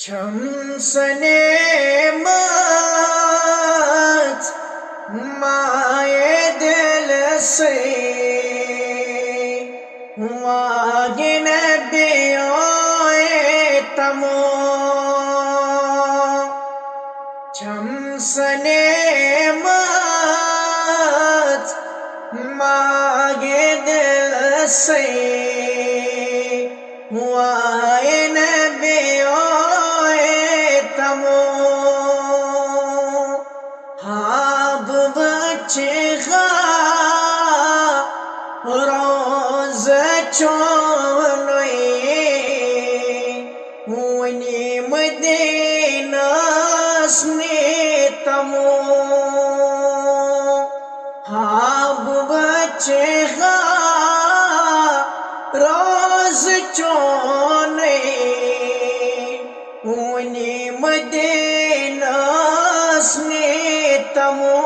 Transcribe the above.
چھم سنے مات مائے دل سے واگن بیوئے تمو چھم سنے مات مائے دل سے واگن ہاب بچگا روز چونوئی ونی مدینس نیتمو ہاب بچگا روز چونوئی ونی مدینس نیتمو